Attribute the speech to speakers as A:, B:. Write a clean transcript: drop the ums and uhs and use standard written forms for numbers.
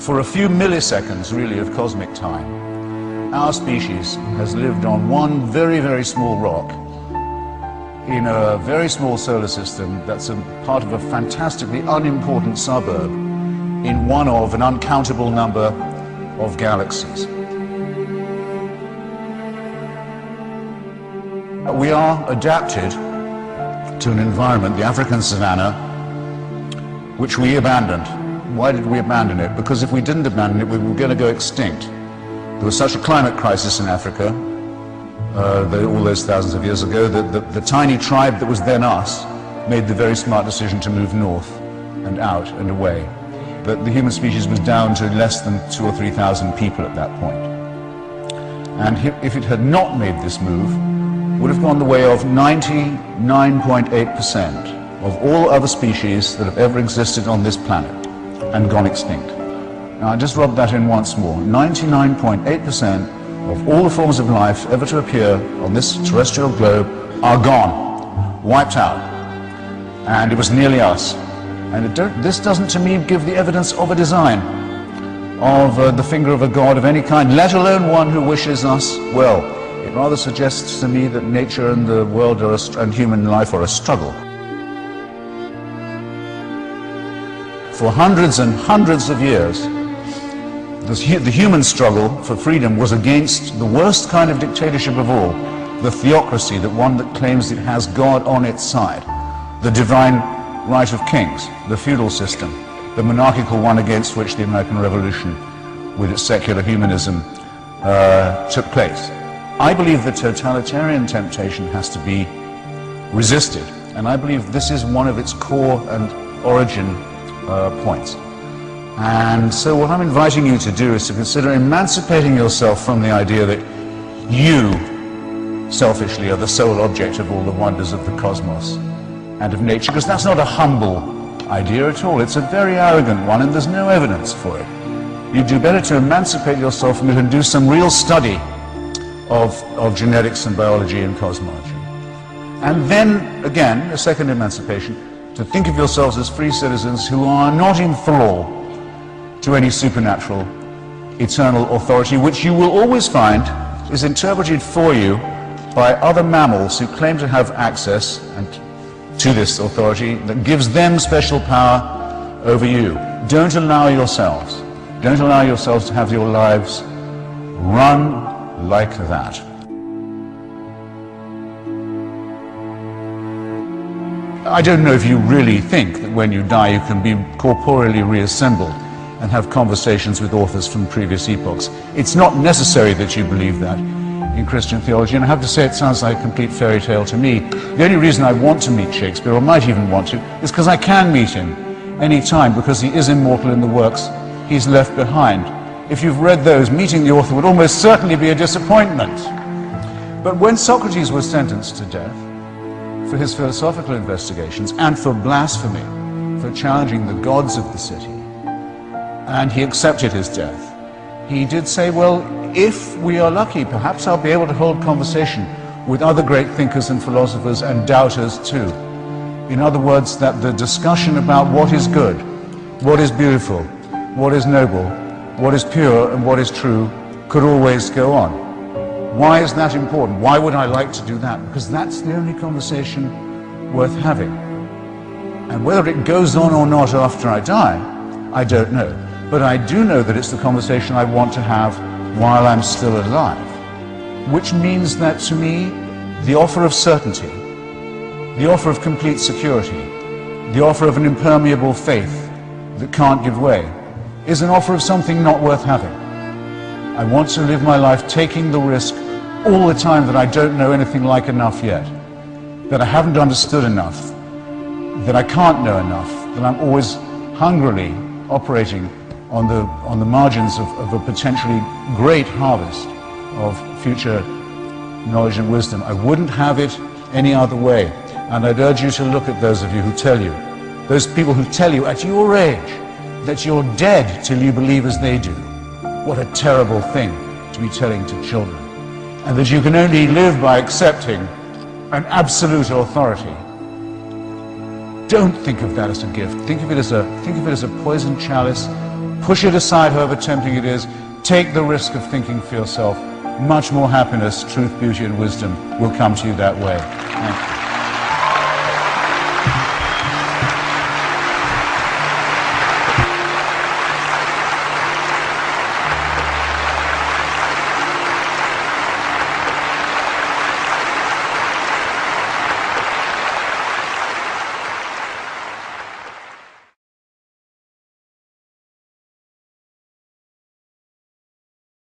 A: For a few milliseconds, really, of cosmic time, our species has lived on one very, very small rock in a very small solar system that's a part of a fantastically unimportant suburb in one of an uncountable number of galaxies. We are adapted to an environment, the African savanna, which we abandoned. Why did we abandon it? Because if we didn't abandon it, we were going to go extinct. There was such a climate crisis in Africa all those thousands of years ago that the tiny tribe that was then us made the very smart decision to move north and out and away. But the human species was down to less than 2,000 or 3,000 people at that point. And if it had not made this move, it would have gone the way of 99.8% of all other species that have ever existed on this planet and gone extinct. Now I just rubbed that in once more. 99.8% of all the forms of life ever to appear on this terrestrial globe are gone, wiped out. And it was nearly us. And this doesn't to me give the evidence of a design, of the finger of a god of any kind, let alone one who wishes us well. It rather suggests to me that nature and the world and human life are a struggle. For hundreds and hundreds of years, the human struggle for freedom was against the worst kind of dictatorship of all, the theocracy, the one that claims it has God on its side, the divine right of kings, the feudal system, the monarchical one against which the American Revolution, with its secular humanism, took place. I believe the totalitarian temptation has to be resisted, and I believe this is one of its core and origin points. And so what I'm inviting you to do is to consider emancipating yourself from the idea that you, selfishly, are the sole object of all the wonders of the cosmos and of nature, because that's not a humble idea at all. It's a very arrogant one, and there's no evidence for it. You'd do better to emancipate yourself from it and do some real study of genetics and biology and cosmology. And then, again, a second emancipation, to think of yourselves as free citizens who are not in thrall to any supernatural, eternal authority, which you will always find is interpreted for you by other mammals who claim to have access to this authority that gives them special power over you. Don't allow yourselves to have your lives run like that. I don't know if you really think that when you die you can be corporeally reassembled and have conversations with authors from previous epochs. It's not necessary that you believe that in Christian theology, and I have to say it sounds like a complete fairy tale to me. The only reason I want to meet Shakespeare, or might even want to, is because I can meet him any time, because he is immortal in the works he's left behind. If you've read those, meeting the author would almost certainly be a disappointment. But when Socrates was sentenced to death for his philosophical investigations and for blasphemy, for challenging the gods of the city, and he accepted his death, he did say, well, if we are lucky, perhaps I'll be able to hold conversation with other great thinkers and philosophers and doubters too. In other words, that the discussion about what is good, what is beautiful, what is noble, what is pure and what is true could always go on. Why is that important? Why would I like to do that? Because that's the only conversation worth having. And whether it goes on or not after I die, I don't know. But I do know that it's the conversation I want to have while I'm still alive. Which means that to me, the offer of certainty, the offer of complete security, the offer of an impermeable faith that can't give way, is an offer of something not worth having. I want to live my life taking the risk all the time that I don't know anything like enough yet, that I haven't understood enough, that I can't know enough, that I'm always hungrily operating on the margins of a potentially great harvest of future knowledge and wisdom. I wouldn't have it any other way. And I'd urge you to look at those of you who tell you, those people who tell you at your age that you're dead till you believe as they do. What a terrible thing to be telling to children. And that you can only live by accepting an absolute authority. Don't think of that as a gift. Think of it as a poisoned chalice Push it aside, however tempting it is. Take the risk of thinking for yourself. Much more happiness, truth, beauty, and wisdom will come to you that way. Thank you.